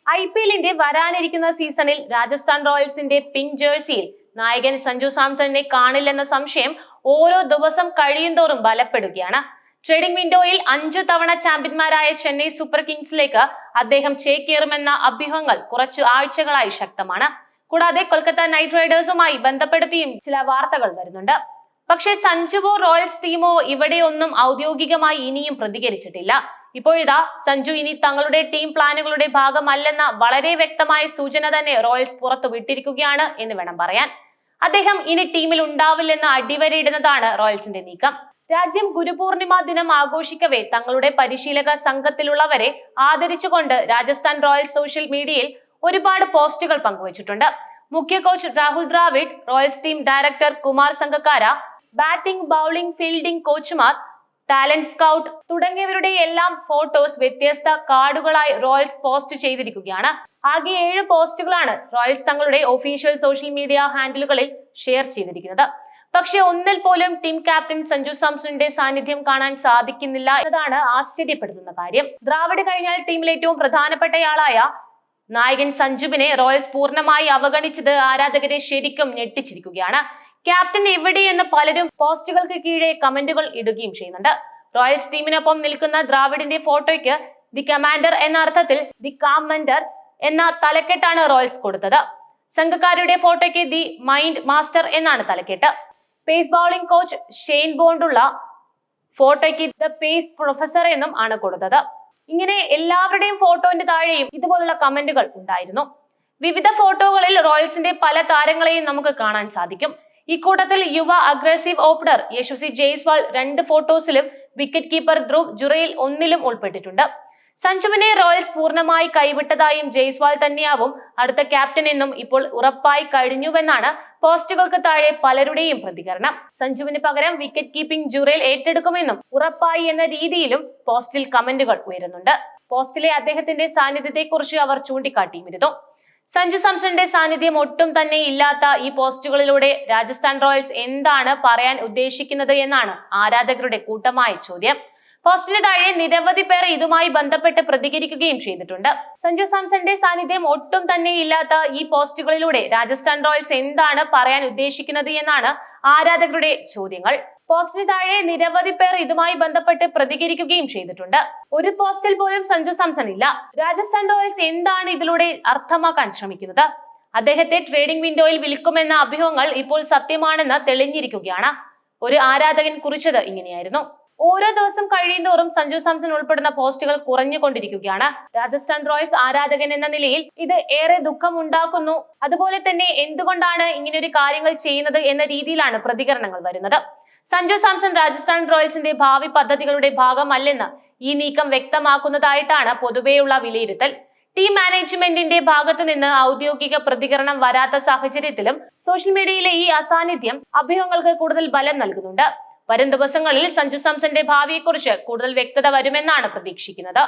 IPLന്റെ വരാനിരിക്കുന്ന സീസണിൽ രാജസ്ഥാൻ റോയൽസിന്റെ പിങ്ക് ജേഴ്സിയിൽ നായകൻ സഞ്ജു സാംസണിനെ കാണില്ലെന്ന സംശയം ഓരോ ദിവസം കഴിയുന്തോറും ബലപ്പെടുകയാണ്. ട്രേഡിംഗ് വിൻഡോയിൽ 5 തവണ ചാമ്പ്യന്മാരായ ചെന്നൈ സൂപ്പർ കിങ്സിലേക്ക് അദ്ദേഹം ചേക്കേറുമെന്ന അഭ്യൂഹങ്ങൾ കുറച്ചു ആഴ്ചകളായി ശക്തമാണ്. കൂടാതെ കൊൽക്കത്ത നൈറ്റ് റൈഡേഴ്സുമായി ബന്ധപ്പെടുത്തിയും ചില വാർത്തകൾ വരുന്നുണ്ട്. പക്ഷേ സഞ്ജുവോ റോയൽസ് ടീമോ ഇവിടെയൊന്നും ഔദ്യോഗികമായി ഇനിയും പ്രതികരിച്ചിട്ടില്ല. ഇപ്പോഴിതാ സഞ്ജു ഇനി തങ്ങളുടെ ടീം പ്ലാനുകളുടെ ഭാഗമല്ലെന്ന വളരെ വ്യക്തമായ സൂചന തന്നെ റോയൽസ് പുറത്തു വിട്ടിരിക്കുകയാണ് എന്ന് വേണം പറയാൻ. അദ്ദേഹം ഇനി ടീമിൽ ഉണ്ടാവില്ലെന്ന് അടിവരയിടുന്നതാണ് റോയൽസിന്റെ നീക്കം. രാജ്യം ഗുരുപൂർണിമ ദിനം ആഘോഷിക്കവേ തങ്ങളുടെ പരിശീലക സംഘത്തിലുള്ളവരെ ആദരിച്ചുകൊണ്ട് രാജസ്ഥാൻ റോയൽസ് സോഷ്യൽ മീഡിയയിൽ ഒരുപാട് പോസ്റ്റുകൾ പങ്കുവച്ചിട്ടുണ്ട്. മുഖ്യ coach Rahul Dravid, Royals team director Kumar Sangakkara, batting, bowling, fielding കോച്ചുമാർ, ടാലന്റ് സ്കൗട്ട് തുടങ്ങിയവരുടെ എല്ലാം ഫോട്ടോസ് വ്യത്യസ്ത കാർഡുകളായി റോയൽസ് പോസ്റ്റ് ചെയ്തിരിക്കുകയാണ്. ആകെ 7 പോസ്റ്റുകളാണ് റോയൽസ് തങ്ങളുടെ ഒഫീഷ്യൽ സോഷ്യൽ മീഡിയ ഹാൻഡിലുകളിൽ ഷെയർ ചെയ്തിരിക്കുന്നത്. പക്ഷെ ഒന്നിൽ പോലും ടീം ക്യാപ്റ്റൻ സഞ്ജു സാംസണിന്റെ സാന്നിധ്യം കാണാൻ സാധിക്കുന്നില്ല എന്നതാണ് ആശ്ചര്യപ്പെടുത്തുന്ന കാര്യം. ദ്രാവിഡ് കഴിഞ്ഞാൽ ടീമിൽ ഏറ്റവും പ്രധാനപ്പെട്ടയാളായ നായകൻ സഞ്ജുവിനെ റോയൽസ് പൂർണ്ണമായി അവഗണിച്ചത് ആരാധകരെ ശരിക്കും ഞെട്ടിച്ചിരിക്കുകയാണ്. ക്യാപ്റ്റൻ എവിടെയെന്ന് പലരും പോസ്റ്റുകൾക്ക് കീഴെ കമന്റുകൾ ഇടുകയും ചെയ്യുന്നുണ്ട്. റോയൽസ് ടീമിനൊപ്പം നിൽക്കുന്ന ദ്രാവിഡിന്റെ ഫോട്ടോയ്ക്ക് ദി കമാൻഡർ എന്ന അർത്ഥത്തിൽ ദി കാമൻഡർ എന്ന തലക്കെട്ടാണ് റോയൽസ് കൊടുത്തത്. സംഘക്കാരുടെ ഫോട്ടോയ്ക്ക് ദി മൈൻഡ് മാസ്റ്റർ എന്നാണ് തലക്കെട്ട്. പേസ് ബൗളിംഗ് കോച്ച് ഷെയ്ൻ ബോണ്ടുള്ള ഫോട്ടോയ്ക്ക് ദ പേസ് പ്രൊഫസർ എന്നും ആണ് കൊടുത്തത്. ഇങ്ങനെ എല്ലാവരുടെയും ഫോട്ടോന്റെ താഴെയും ഇതുപോലുള്ള കമന്റുകൾ ഉണ്ടായിരുന്നു. വിവിധ ഫോട്ടോകളിൽ റോയൽസിന്റെ പല താരങ്ങളെയും നമുക്ക് കാണാൻ സാധിക്കും. ഇക്കൂട്ടത്തിൽ യുവ അഗ്രസീവ് ഓപ്പണർ യശസ്വി ജയ്സ്വാൾ 2 ഫോട്ടോസിലും വിക്കറ്റ് കീപ്പർ ധ്രുവ് ജുറയിൽ 1-ലും ഉൾപ്പെട്ടിട്ടുണ്ട്. സഞ്ജുവിനെ റോയൽസ് പൂർണ്ണമായി കൈവിട്ടതായും ജയ്സ്വാൾ തന്നെയാവും അടുത്ത ക്യാപ്റ്റൻ എന്നും ഇപ്പോൾ ഉറപ്പായി കഴിഞ്ഞുവെന്നാണ് പോസ്റ്റുകൾക്ക് താഴെ പലരുടെയും പ്രതികരണം. സഞ്ജുവിന് പകരം വിക്കറ്റ് കീപ്പിംഗ് ജുറയിൽ ഏറ്റെടുക്കുമെന്നും ഉറപ്പായി എന്ന രീതിയിലും പോസ്റ്റിൽ കമന്റുകൾ ഉയരുന്നുണ്ട്. പോസ്റ്റിലെ അദ്ദേഹത്തിന്റെ സാന്നിധ്യത്തെക്കുറിച്ച് അവർ ചൂണ്ടിക്കാട്ടിയിരുന്നു. സഞ്ജു സാംസണിന്റെ സാന്നിധ്യം ഒട്ടും തന്നെ ഇല്ലാത്ത ഈ പോസ്റ്റുകളിലൂടെ രാജസ്ഥാൻ റോയൽസ് എന്താണ് പറയാൻ ഉദ്ദേശിക്കുന്നത് എന്നാണ് ആരാധകരുടെ കൂട്ടമായ ചോദ്യം. പോസ്റ്റിന് താഴെ നിരവധി പേർ ഇതുമായി ബന്ധപ്പെട്ട് പ്രതികരിക്കുകയും ചെയ്തിട്ടുണ്ട്. സഞ്ജു സാംസണിന്റെ സാന്നിധ്യം ഒട്ടും തന്നെ ഇല്ലാത്ത ഈ പോസ്റ്റുകളിലൂടെ രാജസ്ഥാൻ റോയൽസ് എന്താണ് പറയാൻ ഉദ്ദേശിക്കുന്നത് എന്നാണ് ആരാധകരുടെ ചോദ്യങ്ങൾ. പോസ്റ്റിന് താഴെ നിരവധി പേർ ഇതുമായി ബന്ധപ്പെട്ട് പ്രതികരിക്കുകയും ചെയ്തിട്ടുണ്ട്. ഒരു പോസ്റ്റിൽ പോലും സഞ്ജു സാംസൺ ഇല്ല. രാജസ്ഥാൻ റോയൽസ് എന്താണ് ഇതിലൂടെ അർത്ഥമാക്കാൻ ശ്രമിക്കുന്നത്? അദ്ദേഹത്തെ ട്രേഡിംഗ് വിൻഡോയിൽ വിൽക്കുമെന്ന അഭ്യൂഹങ്ങൾ ഇപ്പോൾ സത്യമാണെന്ന് തെളിഞ്ഞിരിക്കുകയാണ്. ഒരു ആരാധകൻ കുറിച്ചത് ഇങ്ങനെയായിരുന്നു: ഓരോ ദിവസം കഴിയുന്തോറും സഞ്ജു സാംസൺ ഉൾപ്പെടുന്ന പോസ്റ്റുകൾ കുറഞ്ഞുകൊണ്ടിരിക്കുകയാണ്. രാജസ്ഥാൻ റോയൽസ് ആരാധകൻ എന്ന നിലയിൽ ഇത് ഏറെ ദുഃഖമുണ്ടാക്കുന്നു. അതുപോലെ തന്നെ എന്തുകൊണ്ടാണ് ഇങ്ങനെയൊരു കാര്യങ്ങൾ ചെയ്യുന്നത് എന്ന രീതിയിലാണ് പ്രതികരണങ്ങൾ വരുന്നത്. സഞ്ജു സാംസൺ രാജസ്ഥാൻ റോയൽസിന്റെ ഭാവി പദ്ധതികളുടെ ഭാഗമല്ലെന്ന് ഈ നീക്കം വ്യക്തമാക്കുന്നതായിട്ടാണ് പൊതുവെയുള്ള വിലയിരുത്തൽ. ടീം മാനേജ്മെന്റിന്റെ ഭാഗത്തു നിന്ന് ഔദ്യോഗിക പ്രതികരണം വരാത്ത സാഹചര്യത്തിലും സോഷ്യൽ മീഡിയയിലെ ഈ അസാന്നിധ്യം അഭ്യൂഹങ്ങൾക്ക് കൂടുതൽ ബലം നൽകുന്നുണ്ട്. വരും ദിവസങ്ങളിൽ സഞ്ജു സാംസന്റെ ഭാവിയെക്കുറിച്ച് കൂടുതൽ വ്യക്തത വരുമെന്നാണ് പ്രതീക്ഷിക്കുന്നത്.